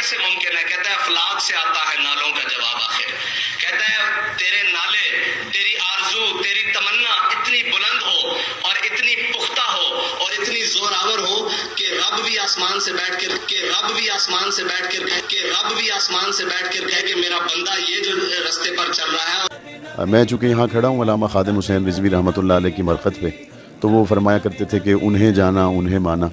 کیسے ممکن ہے؟ کہتا ہے افلاک سے آتا ہے نالوں کا جواب آخر. کہتا ہے تیرے نالے، تیری آرزو، تیری تمنا اتنی بلند ہو اور اتنی پختہ ہو اور اتنی زور آور ہو کہ رب بھی آسمان سے بیٹھ کر کہے کہ میرا بندہ یہ جو رستے پر چل رہا ہے. میں چونکہ یہاں کھڑا ہوں علامہ خادم حسین رضوی رحمۃ اللہ علیہ کی مرقد پہ، تو وہ فرمایا کرتے تھے کہ انہیں جانا انہیں مانا.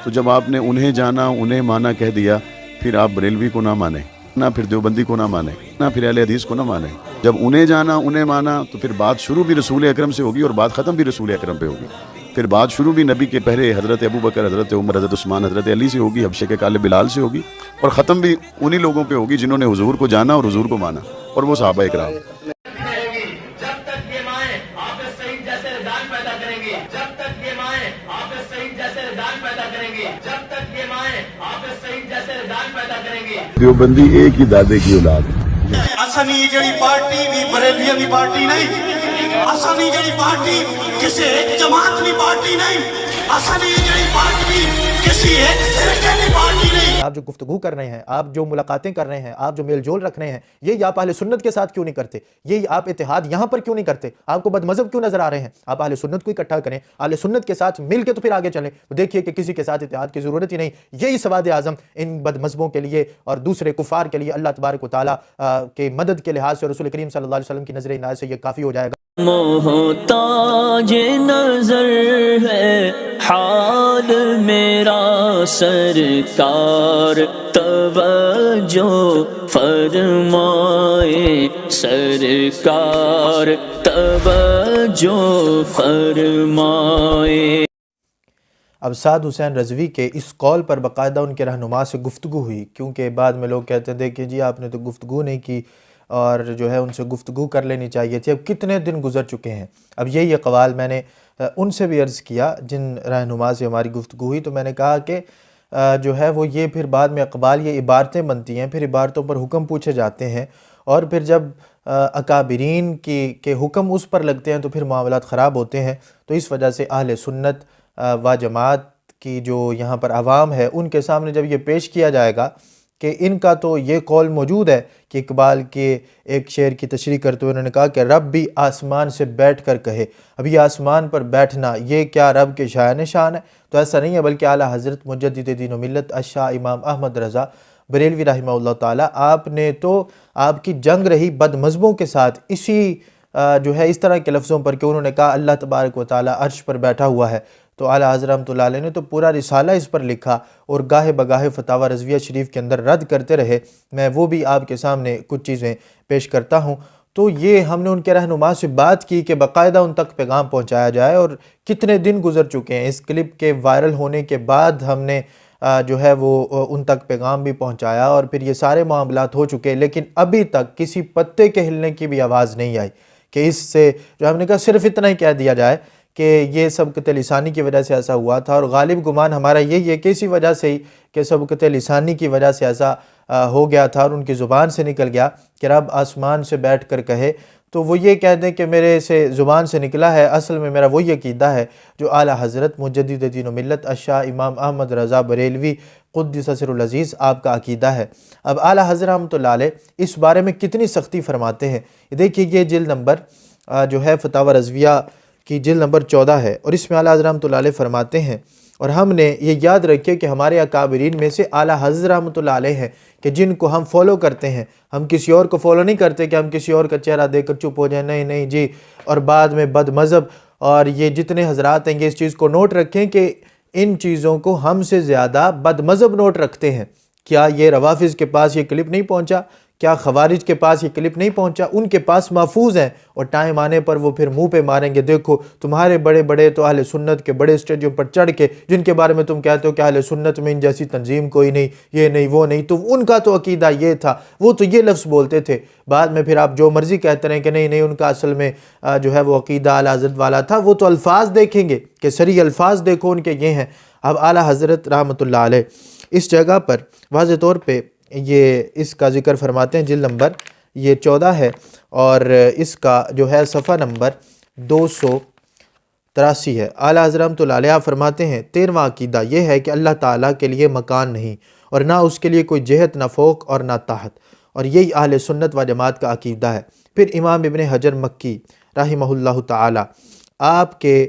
تو جب آپ نے انہیں جانا انہیں مانا کہہ دیا، پھر آپ بریلوی کو نہ مانیں، نہ پھر دیوبندی کو نہ مانیں، نہ پھر اہل حدیث کو نہ مانیں. جب انہیں جانا انہیں مانا تو پھر بات شروع بھی رسول اکرم سے ہوگی اور بات ختم بھی رسول اکرم پہ ہوگی. پھر بات شروع بھی نبی کے پہلے حضرت ابوبکر، حضرت عمر، حضرت عثمان، حضرت علی سے ہوگی، حبشے کے کالے بلال سے ہوگی، اور ختم بھی انہی لوگوں پہ ہوگی جنہوں نے حضور کو جانا اور حضور کو مانا، اور وہ صحابہ اکرام. جب تک یہ مائیں حافظ سعید جیسے ردان پیدا کریں گی، جب تک یہ مائیں حافظ سعید جیسے ردان پیدا کریں گی، جب تک یہ مائیں حافظ سعید جیسے ردان پیدا کریں گی. دیوبندی ایک ہی دادے کی اولاد ہے. اسانی جڑی پارٹی بھی بریلویوں کی پارٹی نہیں، اسانی جڑی پارٹی کسی ایک جماعت کی پارٹی نہیں، اسانی جڑی پارٹی کسی ایک فرقے کی پارٹی نہیں. آپ جو گفتگو کر رہے ہیں، آپ جو ملاقاتیں کر رہے ہیں، آپ جو میل جول رکھ رہے ہیں، یہ آپ اہل سنت کے ساتھ کیوں نہیں کرتے؟ یہ آپ اتحاد یہاں پر کیوں نہیں کرتے؟ آپ کو بد مذہب کیوں نظر آ رہے ہیں؟ آپ اہل سنت کو اکٹھا کریں، اہل سنت کے ساتھ مل کے تو پھر آگے چلیں. دیکھیے کہ کسی کے ساتھ اتحاد کی ضرورت ہی نہیں. یہی سواد اعظم ان بد مذہبوں کے لیے اور دوسرے کفار کے لیے اللہ تبارک و تعالیٰ کے مدد کے لحاظ سے رسول کریم صلی اللہ علیہ وسلم کی نظر عنایت سے یہ کافی ہو جائے گا. محتاج نظر ہے حال میرا سرکار، توجہ فرمائے سرکار، توجہ فرمائے. اب سعد حسین رضوی کے اس قول پر باقاعدہ ان کے رہنما سے گفتگو ہوئی، کیونکہ بعد میں لوگ کہتے ہیں کہ جی آپ نے تو گفتگو نہیں کی اور جو ہے ان سے گفتگو کر لینی چاہیے تھی. اب کتنے دن گزر چکے ہیں. اب یہی اقوال میں نے ان سے بھی عرض کیا جن رہنما سے ہماری گفتگو ہوئی، تو میں نے کہا کہ جو ہے وہ یہ پھر بعد میں اقوال یہ عبارتیں بنتی ہیں، پھر عبارتوں پر حکم پوچھے جاتے ہیں، اور پھر جب اکابرین کے حکم اس پر لگتے ہیں تو پھر معاملات خراب ہوتے ہیں. تو اس وجہ سے اہل سنت و جماعت کی جو یہاں پر عوام ہے ان کے سامنے جب یہ پیش کیا جائے گا کہ ان کا تو یہ قول موجود ہے کہ اقبال کے ایک شعر کی تشریح کرتے ہوئے انہوں نے کہا کہ رب بھی آسمان سے بیٹھ کر کہے. اب یہ آسمان پر بیٹھنا یہ کیا رب کے شایان شان ہے؟ تو ایسا نہیں ہے، بلکہ اعلیٰ حضرت مجدد دین و ملت الشاہ امام احمد رضا بریلوی رحمہ اللہ تعالیٰ، آپ نے تو آپ کی جنگ رہی بد مذہبوں کے ساتھ اسی جو ہے اس طرح کے لفظوں پر کہ انہوں نے کہا اللہ تبارک و تعالیٰ عرش پر بیٹھا ہوا ہے. تو اعلیٰ حضرت رحمۃ اللہ علیہ نے تو پورا رسالہ اس پر لکھا اور گاہے بگاہے فتاوی رضویہ شریف کے اندر رد کرتے رہے. میں وہ بھی آپ کے سامنے کچھ چیزیں پیش کرتا ہوں. تو یہ ہم نے ان کے رہنما سے بات کی کہ باقاعدہ ان تک پیغام پہنچایا جائے، اور کتنے دن گزر چکے ہیں. اس کلپ کے وائرل ہونے کے بعد ہم نے جو ہے وہ ان تک پیغام بھی پہنچایا اور پھر یہ سارے معاملات ہو چکے، لیکن ابھی تک کسی پتے کے ہلنے کی بھی آواز نہیں آئی کہ اس سے جو ہم نے کہا صرف اتنا ہی کہہ دیا جائے کہ یہ سبقت لسانی کی وجہ سے ایسا ہوا تھا. اور غالب گمان ہمارا یہی ہے کہ اسی وجہ سے ہی کہ سبقت لسانی کی وجہ سے ایسا ہو گیا تھا اور ان کی زبان سے نکل گیا کہ رب آسمان سے بیٹھ کر کہے. تو وہ یہ کہہ دیں کہ میرے سے زبان سے نکلا ہے، اصل میں میرا وہی عقیدہ ہے جو اعلیٰ حضرت مجدد دین و ملت الشاہ امام احمد رضا بریلوی قدس سر العزیز آپ کا عقیدہ ہے. اب اعلیٰ حضرت رحمۃ اللہ علیہ اس بارے میں کتنی سختی فرماتے ہیں. دیکھیے یہ جلد نمبر جو ہے فتاوی رضویہ کی جلد نمبر 14 ہے، اور اس میں اعلیٰ حضرت رحمۃ اللہ علیہ فرماتے ہیں، اور ہم نے یہ یاد رکھے کہ ہمارے اکابرین میں سے اعلیٰ حضرت رحمۃ اللہ علیہ ہیں کہ جن کو ہم فالو کرتے ہیں. ہم کسی اور کو فالو نہیں کرتے کہ ہم کسی اور کا چہرہ دیکھ کر چپ ہو جائیں، نہیں نہیں جی. اور بعد میں بد مذہب اور یہ جتنے حضرات ہیں یہ اس چیز کو نوٹ رکھیں کہ ان چیزوں کو ہم سے زیادہ بد مذہب نوٹ رکھتے ہیں. کیا یہ روافظ کے پاس یہ کلپ نہیں پہنچا؟ کیا خوارج کے پاس یہ کلپ نہیں پہنچا؟ ان کے پاس محفوظ ہیں، اور ٹائم آنے پر وہ پھر منہ پہ ماریں گے دیکھو تمہارے بڑے بڑے تو اہل سنت کے بڑے اسٹیجوں پر چڑھ کے جن کے بارے میں تم کہتے ہو کہ اہل سنت میں ان جیسی تنظیم کوئی نہیں، یہ نہیں وہ نہیں، تو ان کا تو عقیدہ یہ تھا، وہ تو یہ لفظ بولتے تھے. بعد میں پھر آپ جو مرضی کہتے رہیں کہ نہیں نہیں ان کا اصل میں جو ہے وہ عقیدہ اعلیٰ حضرت والا تھا. وہ تو الفاظ دیکھیں گے کہ صریح الفاظ دیکھو ان کے یہ ہیں. اب اعلیٰ حضرت رحمۃ اللہ علیہ اس جگہ پر واضح طور پہ یہ اس کا ذکر فرماتے ہیں. جلد نمبر یہ 14 ہے اور اس کا جو ہے صفحہ نمبر 283 ہے. اعلیٰ حضرت رحمۃ اللہ علیہ فرماتے ہیں 13واں عقیدہ یہ ہے کہ اللہ تعالیٰ کے لیے مکان نہیں اور نہ اس کے لیے کوئی جہت، نہ فوق اور نہ تحت، اور یہی اہل سنت و جماعت کا عقیدہ ہے۔ پھر امام ابن حجر مکی رحمہ اللہ تعالی آپ کے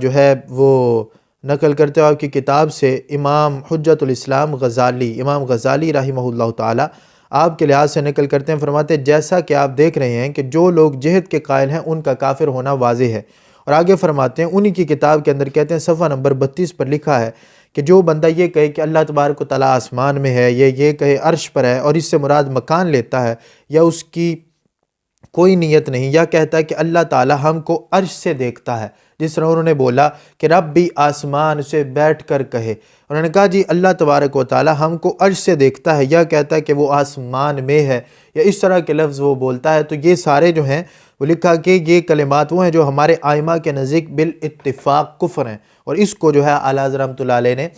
جو ہے وہ نقل کرتے ہو آپ کی کتاب سے، امام حجت الاسلام غزالی، امام غزالی رحمہ اللہ تعالی آپ کے لحاظ سے نقل کرتے ہیں، فرماتے ہیں جیسا کہ آپ دیکھ رہے ہیں کہ جو لوگ جہد کے قائل ہیں ان کا کافر ہونا واضح ہے۔ اور آگے فرماتے ہیں انہی کی کتاب کے اندر کہتے ہیں صفحہ نمبر 32 پر لکھا ہے کہ جو بندہ یہ کہے کہ اللہ تبارک و تعالیٰ آسمان میں ہے، یہ کہے عرش پر ہے، اور اس سے مراد مکان لیتا ہے، یا اس کی کوئی نیت نہیں، یا کہتا ہے کہ اللہ تعالیٰ ہم کو عرش سے دیکھتا ہے، جس طرح انہوں نے بولا کہ رب بھی آسمان سے بیٹھ کر کہے، انہوں نے کہا جی اللہ تبارک و تعالیٰ ہم کو عرش سے دیکھتا ہے، یا کہتا ہے کہ وہ آسمان میں ہے، یا اس طرح کے لفظ وہ بولتا ہے، تو یہ سارے جو ہیں وہ لکھا کہ یہ کلمات وہ ہیں جو ہمارے ائمہ کے نزدیک بالاتفاق کفر ہیں، اور اس کو جو ہے اعلیٰ حضرت رحمۃ اللہ علیہ نے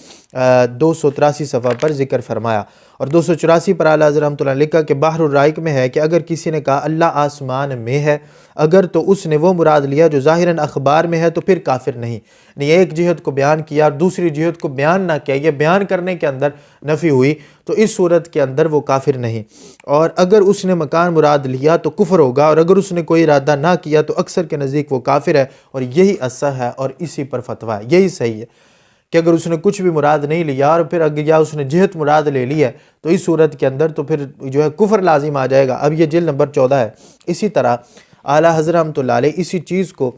283 صفحہ پر ذکر فرمایا، اور 284 پر اعلیٰ حضرت رحمۃ اللہ نے لکھا کہ بحر الرائق میں ہے کہ اگر کسی نے کہا اللہ آسمان میں ہے، اگر تو اس نے وہ مراد لیا جو ظاہراً اخبار میں ہے تو پھر کافر نہیں، یعنی ایک جہت کو بیان کیا اور دوسری جہت کو بیان نہ کیا، یہ بیان کرنے کے اندر نفی ہوئی، تو اس صورت کے اندر وہ کافر نہیں۔ اور اگر اس نے مکان مراد لیا تو کفر ہوگا، اور اگر اس نے کوئی ارادہ نہ کیا تو اکثر کے نزدیک وہ کافر ہے، اور یہی اصح ہے اور اسی پر فتویٰ ہے، یہی صحیح ہے کہ اگر اس نے کچھ بھی مراد نہیں لیا اور پھر اگر یا اس نے جہت مراد لے لی ہے تو اس صورت کے اندر تو پھر جو ہے کفر لازم آ جائے گا۔ اب یہ جلد نمبر 14 ہے۔ اسی طرح اعلیٰ حضرت رحمۃ اللہ علیہ اسی چیز کو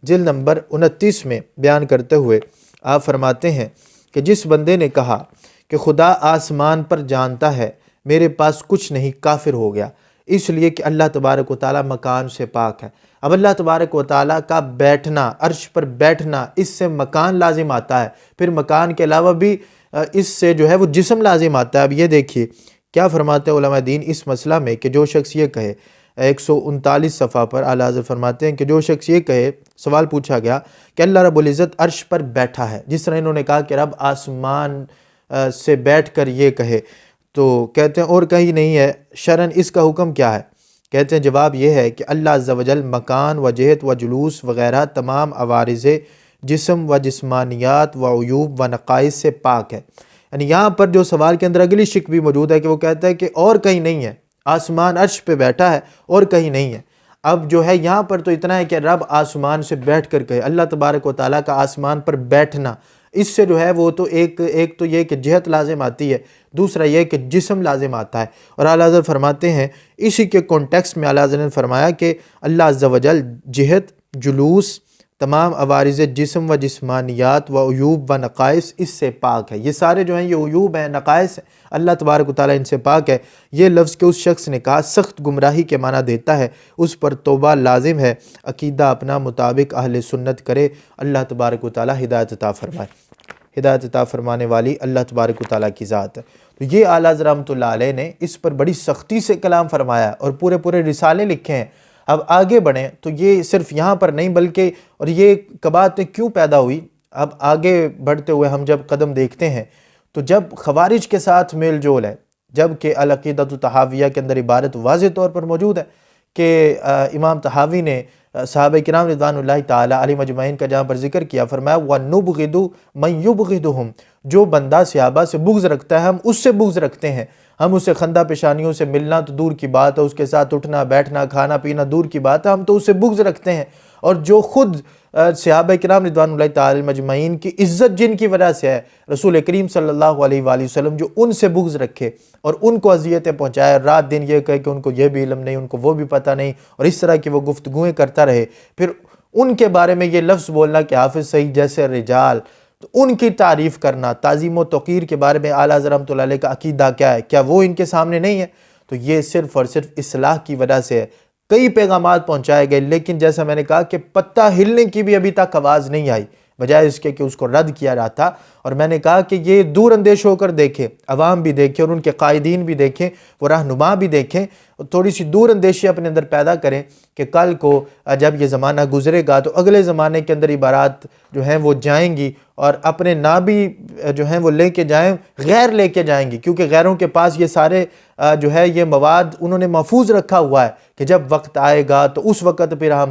جلد نمبر 29 میں بیان کرتے ہوئے آپ فرماتے ہیں کہ جس بندے نے کہا کہ خدا آسمان پر جانتا ہے میرے پاس کچھ نہیں، کافر ہو گیا، اس لیے کہ اللہ تبارک و تعالیٰ مکان سے پاک ہے۔ اب اللہ تبارک و تعالیٰ کا بیٹھنا، عرش پر بیٹھنا، اس سے مکان لازم آتا ہے، پھر مکان کے علاوہ بھی اس سے جو ہے وہ جسم لازم آتا ہے۔ اب یہ دیکھیے کیا فرماتے ہیں علماء دین اس مسئلہ میں کہ جو شخص یہ کہے، 139 صفحہ پر اعلیٰ حضرت فرماتے ہیں کہ جو شخص یہ کہے، سوال پوچھا گیا کہ اللہ رب العزت عرش پر بیٹھا ہے، جس طرح انہوں نے کہا کہ رب آسمان سے بیٹھ کر یہ کہے، تو کہتے ہیں اور کہیں نہیں ہے، شرعاً اس کا حکم کیا ہے؟ کہتے ہیں جواب یہ ہے کہ اللہ عز و جل مکان و جہت و جلوس وغیرہ تمام عوارض جسم و جسمانیات و عیوب و نقائص سے پاک ہے۔ یعنی یہاں پر جو سوال کے اندر اگلی شک بھی موجود ہے کہ وہ کہتا ہے کہ اور کہیں نہیں ہے، آسمان عرش پہ بیٹھا ہے اور کہیں نہیں ہے۔ اب جو ہے یہاں پر تو اتنا ہے کہ رب آسمان سے بیٹھ کر کہے، اللہ تبارک و تعالیٰ کا آسمان پر بیٹھنا، اس سے جو ہے وہ تو ایک تو یہ کہ جہت لازم آتی ہے، دوسرا یہ کہ جسم لازم آتا ہے۔ اور اعلیٰ حضرت فرماتے ہیں اسی کے کانٹیکسٹ میں اعلیٰ حضرت نے فرمایا کہ اللہ عز و جل جہت، جلوس، تمام عوارض جسم و جسمانیات و عیوب و نقائص اس سے پاک ہے۔ یہ سارے جو ہیں یہ عیوب ہیں، نقائص ہیں، اللہ تبارک و تعالیٰ ان سے پاک ہے۔ یہ لفظ کہ اس شخص نے کہا سخت گمراہی کے معنی دیتا ہے، اس پر توبہ لازم ہے، عقیدہ اپنا مطابق اہل سنت کرے، اللہ تبارک و تعالیٰ ہدایت عطا فرمائے۔ ہدایت عطا فرمانے والی اللہ تبارک و تعالیٰ کی ذات ہے۔ تو یہ اعلیٰ حضرت رحمۃ اللہ علیہ نے اس پر بڑی سختی سے کلام فرمایا اور پورے رسالے لکھے ہیں۔ اب آگے بڑھیں تو یہ صرف یہاں پر نہیں بلکہ اور یہ کباتیں کیوں پیدا ہوئی، اب آگے بڑھتے ہوئے ہم جب قدم دیکھتے ہیں تو جب خوارج کے ساتھ میل جول ہے، جب کہ العقیدۃ الطحاویہ کے اندر عبارت واضح طور پر موجود ہے کہ امام طحاوی نے صحابہ کرام رضوان اللہ تعالی علیہم اجمعین کا جہاں پر ذکر کیا، فرمایا وَنُبْغِضُ مَن يُبْغِضُهُمْ، جو بندہ صحابہ سے بغض رکھتا ہے ہم اس سے بغض رکھتے ہیں، ہم اسے خندہ پیشانیوں سے ملنا تو دور کی بات ہے، اس کے ساتھ اٹھنا بیٹھنا کھانا پینا دور کی بات ہے، ہم تو اسے بغض رکھتے ہیں۔ اور جو خود صحابہ کرام رضوان اللہ تعالی مجمعین کی عزت جن کی وجہ سے ہے، رسول کریم صلی اللہ علیہ وآلہ وسلم جو ان سے بغض رکھے اور ان کو اذیتیں پہنچائے، رات دن یہ کہے کہ ان کو یہ بھی علم نہیں، ان کو وہ بھی پتہ نہیں، اور اس طرح کی وہ گفتگویں کرتا رہے، پھر ان کے بارے میں یہ لفظ بولنا کہ حافظ صحیح جیسے رجال، تو ان کی تعریف کرنا، تعظیم و توقیر کے بارے میں اعلیٰ حضرت رحمۃ اللہ علیہ کا عقیدہ کیا ہے، کیا وہ ان کے سامنے نہیں ہے؟ تو یہ صرف اور صرف اصلاح کی وجہ سے ہے۔ کئی پیغامات پہنچائے گئے لیکن جیسا میں نے کہا کہ پتہ ہلنے کی بھی ابھی تک آواز نہیں آئی، بجائے اس کے کہ اس کو رد کیا جاتا۔ اور میں نے کہا کہ یہ دور اندیش ہو کر دیکھیں، عوام بھی دیکھیں اور ان کے قائدین بھی دیکھیں، وہ رہنما بھی دیکھیں، اور تھوڑی سی دور اندیشی اپنے اندر پیدا کریں کہ کل کو جب یہ زمانہ گزرے گا تو اگلے زمانے کے اندر عبارات جو ہیں وہ جائیں گی، اور اپنے نہ بھی جو ہیں وہ لے کے جائیں، غیر لے کے جائیں گی، کیونکہ غیروں کے پاس یہ سارے جو ہے یہ مواد انہوں نے محفوظ رکھا ہوا ہے کہ جب وقت آئے گا تو اس وقت پھر ہم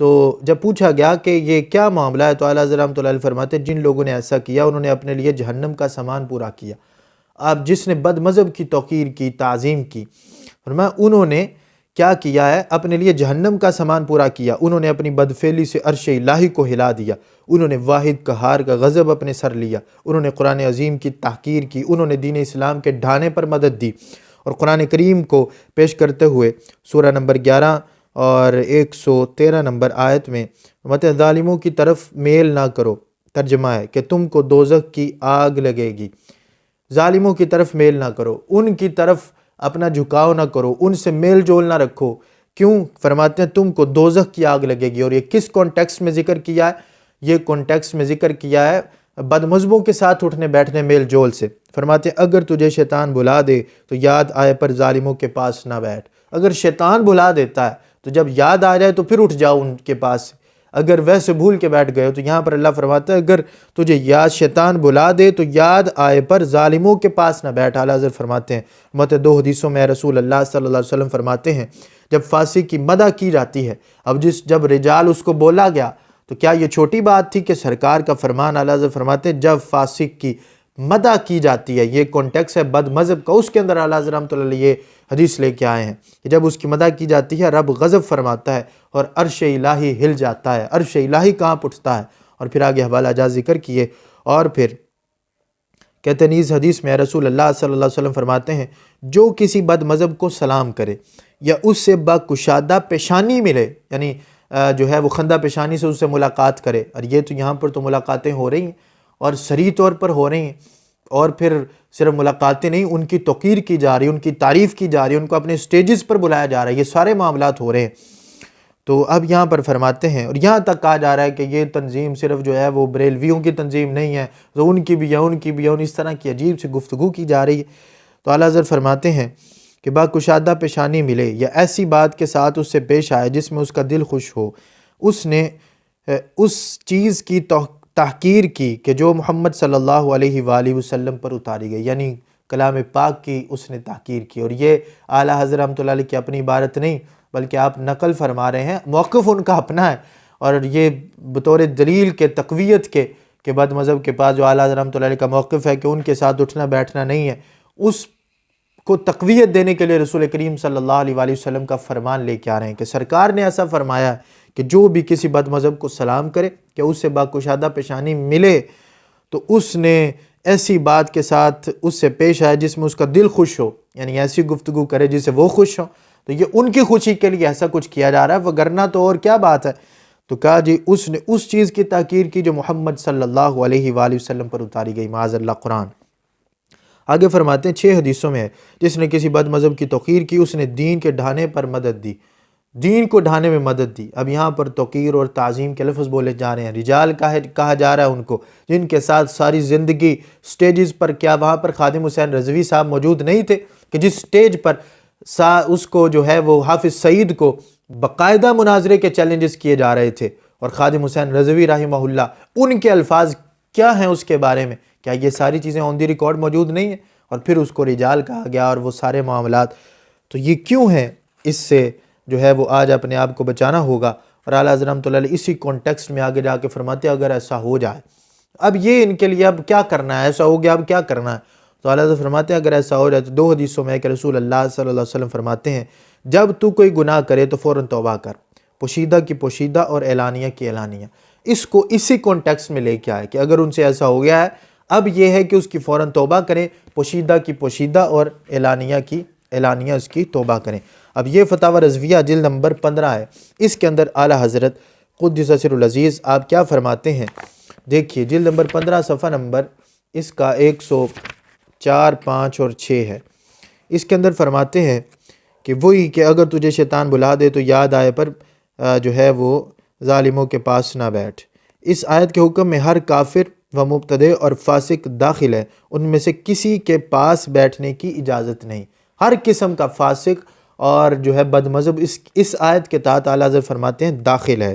تو جب پوچھا گیا کہ یہ کیا معاملہ ہے تو اعلیٰ حضرت رحمۃ اللہ علیہ فرماتے ہیں جن لوگوں نے ایسا کیا انہوں نے اپنے لیے جہنم کا سامان پورا کیا. اب جس نے بد مذہب کی توقیر کی، تعظیم کی، فرمایا انہوں نے کیا کیا ہے، اپنے لیے جہنم کا سامان پورا کیا. انہوں نے اپنی بدفعلی سے عرش الہی کو ہلا دیا، انہوں نے واحد قہار کا غضب اپنے سر لیا، انہوں نے قرآن عظیم کی تحقیر کی، انہوں نے دین اسلام کے ڈھانے پر مدد دی. اور قرآن کریم کو پیش کرتے ہوئے سورہ نمبر 11 اور 113 نمبر آیت میں فرماتے ہیں ظالموں کی طرف میل نہ کرو، ترجمہ ہے کہ تم کو دوزخ کی آگ لگے گی. ظالموں کی طرف میل نہ کرو، ان کی طرف اپنا جھکاؤ نہ کرو، ان سے میل جول نہ رکھو. کیوں؟ فرماتے ہیں تم کو دوزخ کی آگ لگے گی. اور یہ کس کانٹیکسٹ میں ذکر کیا ہے؟ یہ کانٹیکسٹ میں ذکر کیا ہے بد مذہبوں کے ساتھ اٹھنے بیٹھنے میل جول سے. فرماتے ہیں اگر تجھے شیطان بلا دے تو یاد آئے پر ظالموں کے پاس نہ بیٹھ. اگر شیطان بلا دیتا ہے تو جب یاد آ جائے تو پھر اٹھ جاؤ ان کے پاس. اگر ویسے بھول کے بیٹھ گئے ہو تو یہاں پر اللہ فرماتا ہے اگر تجھے یاد شیطان بلا دے تو یاد آئے پر ظالموں کے پاس نہ بیٹھ. اعلیٰ حضرت فرماتے ہیں مت 2 حدیثوں میں رسول اللہ صلی اللہ علیہ وسلم فرماتے ہیں جب فاسق کی مدح کی جاتی ہے، اب جب رجال اس کو بولا گیا تو کیا یہ چھوٹی بات تھی کہ سرکار کا فرمان اعلیٰ حضرت فرماتے ہیں جب فاسق کی مدح کی جاتی ہے، یہ کانٹیکس ہے بد مذہب کا، اس کے اندر اعلیٰ حضرت رحمۃ اللہ علیہ یہ حدیث لے کے آئے ہیں کہ جب اس کی مدح کی جاتی ہے رب غضب فرماتا ہے اور عرش الہی ہل جاتا ہے. عرش الہی کانپ اٹھتا ہے. اور پھر آگے حوالہ جات ذکر کیے اور پھر کہتے ہیں اس حدیث میں رسول اللہ صلی اللہ علیہ وسلم فرماتے ہیں جو کسی بد مذہب کو سلام کرے یا اس سے باکشادہ پیشانی ملے، یعنی جو ہے وہ خندہ پیشانی سے اس سے ملاقات کرے. اور یہ تو یہاں پر تو ملاقاتیں ہو رہی ہیں اور صریح طور پر ہو رہی ہیں، اور پھر صرف ملاقاتیں نہیں، ان کی توقیر کی جا رہی ہے، ان کی تعریف کی جا رہی ہے، ان کو اپنے سٹیجز پر بلایا جا رہا ہے. یہ سارے معاملات ہو رہے ہیں. تو اب یہاں پر فرماتے ہیں اور یہاں تک کہا جا رہا ہے کہ یہ تنظیم صرف جو ہے وہ بریلویوں کی تنظیم نہیں ہے، تو ان کی بھی ہے، ان کی بھی ہے، اس طرح کی عجیب سی گفتگو کی جا رہی ہے. تو اعلیٰ حضرت فرماتے ہیں کہ باکشادہ پیشانی ملے یا ایسی بات کے ساتھ اس سے پیش آئے جس میں اس کا دل خوش ہو، اس نے اس چیز کی تحقیر کی کہ جو محمد صلی اللہ علیہ وآلہ وسلم پر اتاری گئی، یعنی کلام پاک کی اس نے تحقیر کی. اور یہ اعلیٰ حضرت رحمۃ اللہ علیہ کی اپنی عبارت نہیں بلکہ آپ نقل فرما رہے ہیں، موقف ان کا اپنا ہے. اور یہ بطور دلیل کے تقویت کے کہ بد مذہب کے پاس جو اعلیٰ حضرت رحمۃ اللہ علیہ کا موقف ہے کہ ان کے ساتھ اٹھنا بیٹھنا نہیں ہے، اس کو تقویت دینے کے لیے رسول کریم صلی اللہ علیہ وآلہ وسلم کا فرمان لے کے آ رہے ہیں کہ سرکار نے ایسا فرمایا کہ جو بھی کسی بد مذہب کو سلام کرے کہ اس سے باکشادہ پیشانی ملے تو اس نے ایسی بات کے ساتھ اس سے پیش آئے جس میں اس کا دل خوش ہو، یعنی ایسی گفتگو کرے جس سے وہ خوش ہو. تو یہ ان کی خوشی کے لیے ایسا کچھ کیا جا رہا ہے، وگرنہ تو اور کیا بات ہے. تو کہا جی اس نے اس چیز کی تحقیر کی جو محمد صلی اللہ علیہ وآلہ وسلم پر اتاری گئی، معاذ اللہ. قرآن آگے فرماتے ہیں 6 حدیثوں میں ہے جس نے کسی بد مذہب کی توقیر کی اس نے دین کے ڈھانے پر مدد دی، دین کو ڈھانے میں مدد دی. اب یہاں پر توقیر اور تعظیم کے لفظ بولے جا رہے ہیں، رجال کہا جا رہا ہے ان کو جن کے ساتھ ساری زندگی سٹیجز پر. کیا وہاں پر خادم حسین رضوی صاحب موجود نہیں تھے کہ جس سٹیج پر اس کو جو ہے وہ حافظ سعید کو باقاعدہ مناظرے کے چیلنجز کیے جا رہے تھے، اور خادم حسین رضوی رحمہ اللہ ان کے الفاظ کیا ہیں اس کے بارے میں؟ کیا یہ ساری چیزیں آن دی ریکارڈ موجود نہیں ہیں؟ اور پھر اس کو رجال کہا گیا اور وہ سارے معاملات. تو یہ کیوں ہیں؟ اس سے جو ہے وہ آج اپنے آپ کو بچانا ہوگا. اور اعلیٰ حضرت رحمۃ اللہ علیہ اسی کانٹیکسٹ میں آگے جا کے فرماتے ہیں اگر ایسا ہو جائے اب یہ ان کے لیے اب کیا کرنا ہے، ایسا ہو گیا اب کیا کرنا ہے. تو اعلیٰ حضرت فرماتے ہیں اگر ایسا ہو جائے تو 2 حدیثوں میں کہ رسول اللہ صلی اللہ علیہ وسلم فرماتے ہیں جب تو کوئی گناہ کرے تو فوراً توبہ کر، پوشیدہ کی پوشیدہ اور اعلانیہ کی اعلانیہ. اس کو اسی کانٹیکسٹ میں لے کے آئے کہ اگر ان سے ایسا ہو گیا ہے اب یہ ہے کہ اس کی فوراً توبہ کریں، پوشیدہ کی پوشیدہ اور اعلانیہ کی اعلانیہ اس کی توبہ کریں. اب یہ فتاوی رضویہ جلد نمبر 15 ہے، اس کے اندر اعلیٰ حضرت قدس سر العزیز آپ کیا فرماتے ہیں؟ دیکھیے جلد نمبر 15 صفحہ نمبر اس کا 104، 5 اور 6 ہے. اس کے اندر فرماتے ہیں کہ وہی کہ اگر تجھے شیطان بلا دے تو یاد آئے پر جو ہے وہ ظالموں کے پاس نہ بیٹھ. اس آیت کے حکم میں ہر کافر و مبتدع اور فاسق داخل ہے، ان میں سے کسی کے پاس بیٹھنے کی اجازت نہیں. ہر قسم کا فاسق اور جو ہے بد مذہب اس آیت کے تحت اعلیٰ حضرت فرماتے ہیں داخل ہے.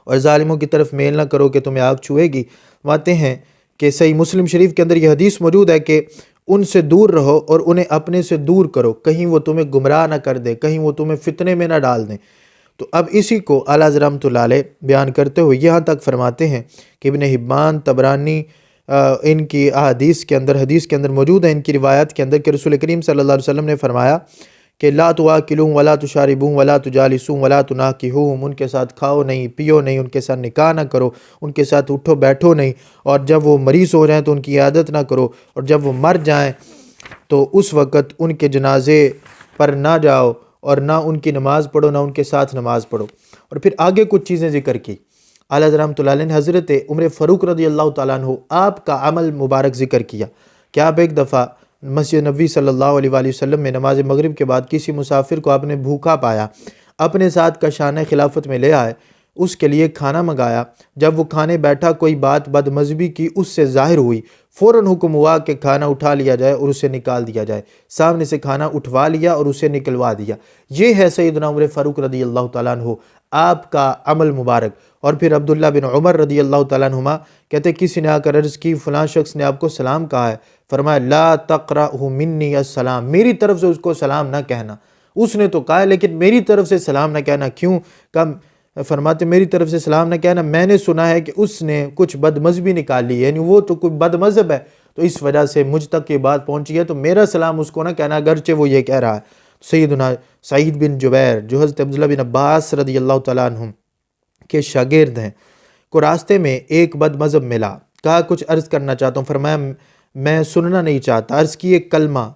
اور ظالموں کی طرف میل نہ کرو کہ تمہیں آگ چھوئے گی. فرماتے ہیں کہ صحیح مسلم شریف کے اندر یہ حدیث موجود ہے کہ ان سے دور رہو اور انہیں اپنے سے دور کرو، کہیں وہ تمہیں گمراہ نہ کر دے، کہیں وہ تمہیں فتنے میں نہ ڈال دیں. تو اب اسی کو اعلیٰ حضرت رحمۃ اللہ علیہ بیان کرتے ہوئے یہاں تک فرماتے ہیں کہ ابن حبان، طبرانی ان کی حدیث کے اندر موجود ہے، ان کی روایت کے اندر، کہ رسول کریم صلی اللہ علیہ وسلم نے فرمایا کہ لا تواکلون ولا تشاربون ولا تجالسون ولا تناکحوہم، ان کے ساتھ کھاؤ نہیں، پیو نہیں، ان کے ساتھ نکاح نہ کرو، ان کے ساتھ اٹھو بیٹھو نہیں، اور جب وہ مریض ہو جائیں تو ان کی عیادت نہ کرو، اور جب وہ مر جائیں تو اس وقت ان کے جنازے پر نہ جاؤ، اور نہ ان کی نماز پڑھو، نہ ان کے ساتھ نماز پڑھو۔ اور پھر آگے کچھ چیزیں ذکر کی اعلیٰ حضرت رحمۃ اللہ علیہ نے حضرت عمر فاروق رضی اللہ تعالیٰ عنہ آپ کا عمل مبارک ذکر کیا کہ آپ ایک دفعہ مسجد نبوی صلی اللہ علیہ وآلہ وسلم میں نماز مغرب کے بعد کسی مسافر کو آپ نے بھوکا پایا، اپنے ساتھ کاشانہ خلافت میں لے آئے، اس کے لیے کھانا منگایا، جب وہ کھانے بیٹھا کوئی بات بد مذہبی کی اس سے ظاہر ہوئی، فوراً حکم ہوا کہ کھانا اٹھا لیا جائے اور اسے نکال دیا جائے، سامنے سے کھانا اٹھوا لیا اور اسے نکلوا دیا۔ یہ ہے سیدنا عمر فاروق رضی اللہ تعالیٰ عنہ آپ کا عمل مبارک۔ اور پھر عبداللہ بن عمر رضی اللہ تعالیٰ عنہما کہتے کسی نے آ کر عرض کی فلاں شخص نے آپ کو سلام کہا ہے، فرمایا لا تقرأہ منی السلام، میری طرف سے اس کو سلام نہ کہنا، اس نے تو کہا ہے لیکن میری طرف سے سلام نہ کہنا، کیوں؟ فرماتے میری طرف سے سلام نہ کہنا، میں نے سنا ہے کہ اس نے کچھ بد مذہبی نکال لی ہے، یعنی وہ تو کوئی بد مذہب ہے، تو اس وجہ سے مجھ تک یہ بات پہنچی ہے، تو میرا سلام اس کو نہ کہنا اگرچہ وہ یہ کہہ رہا ہے۔ سیدنا سعید بن جبیر جو حضرت عبداللہ بن عباس رضی اللہ تعالیٰ عنہ کے شاگرد ہیں، کو راستے میں ایک بد مذہب ملا، کہا کچھ عرض کرنا چاہتا ہوں، فرمایا میں سننا نہیں چاہتا، عرض کی ایک کلمہ،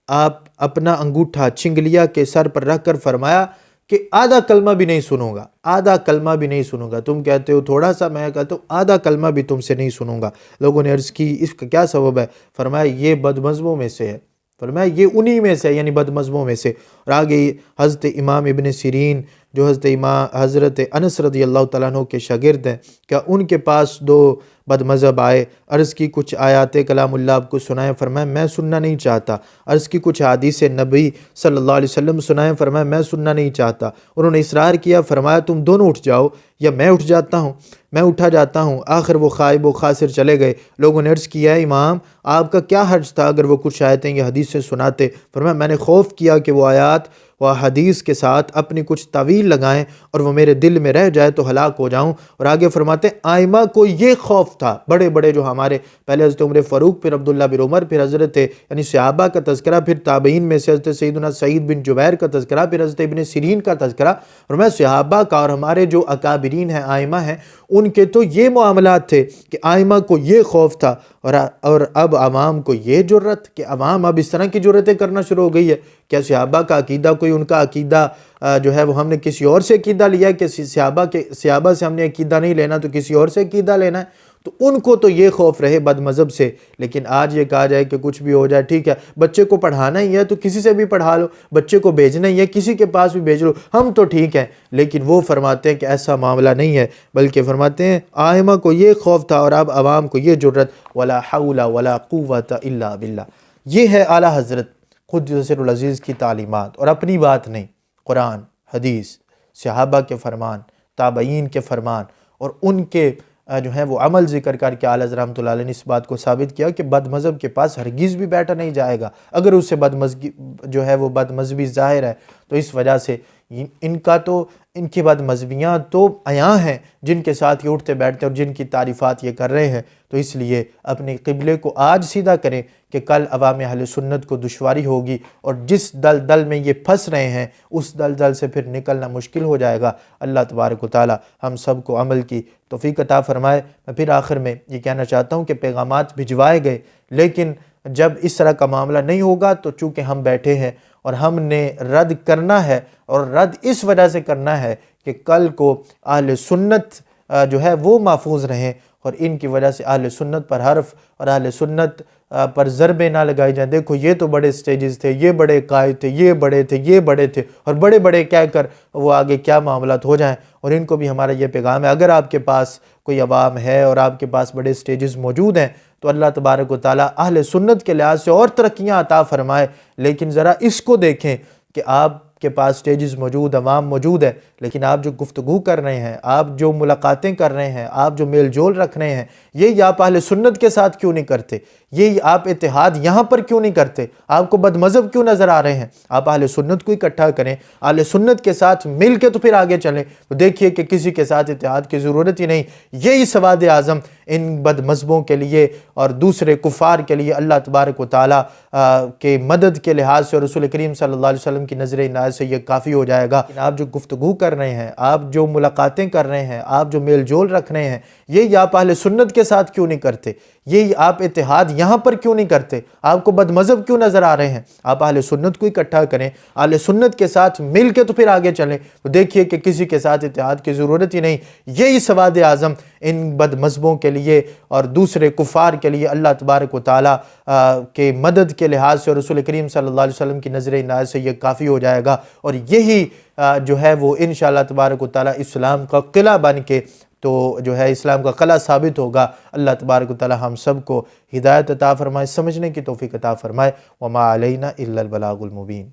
آپ اپنا انگوٹھا چنگلیا کے سر پر رکھ کر فرمایا کہ آدھا کلمہ بھی نہیں سنوں گا، آدھا کلمہ بھی نہیں سنوں گا، تم کہتے ہو تھوڑا سا، میں کہتا ہوں آدھا کلمہ بھی تم سے نہیں سنوں گا۔ لوگوں نے عرض کی اس کا کیا سبب ہے؟ فرمایا یہ بد مذہبوں میں سے ہے، فرمایا یہ انہی میں سے، یعنی بد مذہبوں میں سے۔ اور آگے حضرت امام ابن سیرین جو حضرت انس رضی اللہ تعالیٰ عنہ کے شاگرد ہیں، کیا ان کے پاس دو بد مذہب آئے، عرض کی کچھ آیات کلام اللہ آپ کو سنائیں، فرمایا میں سننا نہیں چاہتا، عرض کی کچھ حدیث نبی صلی اللہ علیہ وسلم سنائیں، فرمایا میں سننا نہیں چاہتا، انہوں نے اصرار کیا، فرمایا تم دونوں اٹھ جاؤ یا میں اٹھ جاتا ہوں، میں اٹھا جاتا ہوں، آخر وہ خائب و خاسر چلے گئے۔ لوگوں نے عرض کیا امام آپ کا کیا حرج تھا اگر وہ کچھ آیتیں یا حدیثیں سناتے؟ فرمایا میں نے خوف کیا کہ وہ آیات و حدیث کے ساتھ اپنی کچھ تعویل لگائیں اور وہ میرے دل میں رہ جائے تو ہلاک ہو جاؤں۔ اور آگے فرماتے ہیں آئمہ کو یہ خوف تھا، بڑے بڑے جو ہمارے پہلے حضرت عمر فاروق، پھر عبداللہ بن عمر، پھر حضرت یعنی صحابہ کا تذکرہ، پھر تابعین میں سے حضرت سیدنا سعید بن جبیر کا تذکرہ، پھر حضرت ابن سیرین کا تذکرہ، اور میں صحابہ کا اور ہمارے جو اکابرین ہیں آئمہ ہیں ان کے تو یہ معاملات تھے کہ آئمہ کو یہ خوف تھا، اور اب عوام کو یہ جرت کہ عوام اب اس طرح کی جرتیں کرنا شروع ہو گئی ہے۔ کیا صحابہ کا عقیدہ کوئی ان کا عقیدہ جو ہے وہ ہم نے کسی اور سے عقیدہ لیا ہے کہ صحابہ سے ہم نے عقیدہ نہیں لینا تو کسی اور سے عقیدہ لینا ہے؟ تو ان کو تو یہ خوف رہے بد مذہب سے، لیکن آج یہ کہا جائے کہ کچھ بھی ہو جائے ٹھیک ہے، بچے کو پڑھانا ہی ہے تو کسی سے بھی پڑھا لو، بچے کو بھیجنا ہی ہے کسی کے پاس بھی بھیج لو، ہم تو ٹھیک ہیں۔ لیکن وہ فرماتے ہیں کہ ایسا معاملہ نہیں ہے، بلکہ فرماتے ہیں آئمہ کو یہ خوف تھا اور اب عوام کو یہ جرت، ولا حول ولا قوت الا باللہ۔ یہ ہے اعلیٰ حضرت قدس سر العزیز کی تعلیمات، اور اپنی بات نہیں، قرآن، حدیث، صحابہ کے فرمان، تابعین کے فرمان، اور ان کے جو ہے وہ عمل ذکر کر کے اعلیٰ حضرت رحمۃ اللہ علیہ نے اس بات کو ثابت کیا کہ بد مذہب کے پاس ہرگز بھی بیٹھا نہیں جائے گا، اگر اس سے بد مذہبی ظاہر ہے تو اس وجہ سے ان کی بد مذہبیاں تو عیاں ہیں جن کے ساتھ یہ اٹھتے بیٹھتے اور جن کی تعریفات یہ کر رہے ہیں۔ تو اس لیے اپنے قبلے کو آج سیدھا کریں کہ کل عوام اہل سنت کو دشواری ہوگی، اور جس دلدل میں یہ پھنس رہے ہیں اس دلدل سے پھر نکلنا مشکل ہو جائے گا۔ اللہ تبارک و تعالی ہم سب کو عمل کی توفیق عطا فرمائے۔ میں پھر آخر میں یہ کہنا چاہتا ہوں کہ پیغامات بھجوائے گئے، لیکن جب اس طرح کا معاملہ نہیں ہوگا تو چونکہ ہم بیٹھے ہیں اور ہم نے رد کرنا ہے، اور رد اس وجہ سے کرنا ہے کہ کل کو اہل سنت جو ہے وہ محفوظ رہیں، اور ان کی وجہ سے اہل سنت پر حرف اور اہل سنت پر ضربیں نہ لگائی جائیں، دیکھو یہ تو بڑے سٹیجز تھے، یہ بڑے قائد تھے، یہ بڑے تھے، یہ بڑے تھے، اور بڑے بڑے کہہ کر وہ آگے کیا معاملات ہو جائیں۔ اور ان کو بھی ہمارا یہ پیغام ہے، اگر آپ کے پاس کوئی عوام ہے اور آپ کے پاس بڑے سٹیجز موجود ہیں تو اللہ تبارک و تعالیٰ اہل سنت کے لحاظ سے اور ترقیاں عطا فرمائے، لیکن ذرا اس کو دیکھیں کہ آپ کے پاس سٹیجز موجود، عوام موجود ہے، لیکن آپ جو گفتگو کر رہے ہیں، آپ جو ملاقاتیں کر رہے ہیں، آپ جو میل جول رکھ رہے ہیں، یہ آپ اہل سنت کے ساتھ کیوں نہیں کرتے؟ یہی آپ اتحاد یہاں پر کیوں نہیں کرتے؟ آپ کو بد مذہب کیوں نظر آ رہے ہیں؟ آپ اہل سنت کو اکٹھا کریں، اہل سنت کے ساتھ مل کے تو پھر آگے چلیں۔ تو دیکھیے کہ کسی کے ساتھ اتحاد کی ضرورت ہی نہیں۔ یہی سواد اعظم ان بد مذہبوں کے لیے اور دوسرے کفار کے لیے اللہ تبارک و تعالیٰ کے مدد کے لحاظ سے اور رسول کریم صلی اللہ علیہ وسلم کی نظر عنایت سے یہ کافی ہو جائے گا۔ آپ جو گفتگو کر رہے ہیں، آپ جو ملاقاتیں کر رہے ہیں، آپ جو میل جول رکھ رہے ہیں، یہی آپ اہل سنت کے ساتھ کیوں نہیں کرتے؟ یہی آپ اتحاد یہاں پر کیوں نہیں کرتے؟ آپ کو بد مذہب کیوں نظر آ رہے ہیں؟ آپ اہل سنت کو اکٹھا کریں، اہل سنت کے ساتھ مل کے تو پھر آگے چلیں۔ تو دیکھیے کہ کسی کے ساتھ اتحاد کی ضرورت ہی نہیں۔ یہی سواد اعظم ان بد مذہبوں کے لیے اور دوسرے کفار کے لیے اللہ تبارک و تعالیٰ کے مدد کے لحاظ سے اور رسول کریم صلی اللہ علیہ وسلم کی نظر عنایت سے یہ کافی ہو جائے گا، اور یہی جو ہے وہ انشاءاللہ تبارک و تعالیٰ اسلام کا قلعہ بن کے تو جو ہے اسلام کا قلعہ ثابت ہوگا۔ اللہ تبارک و تعالیٰ ہم سب کو ہدایت عطا فرمائے، سمجھنے کی توفیق عطا فرمائے۔ وما علینا الا البلاغ المبین۔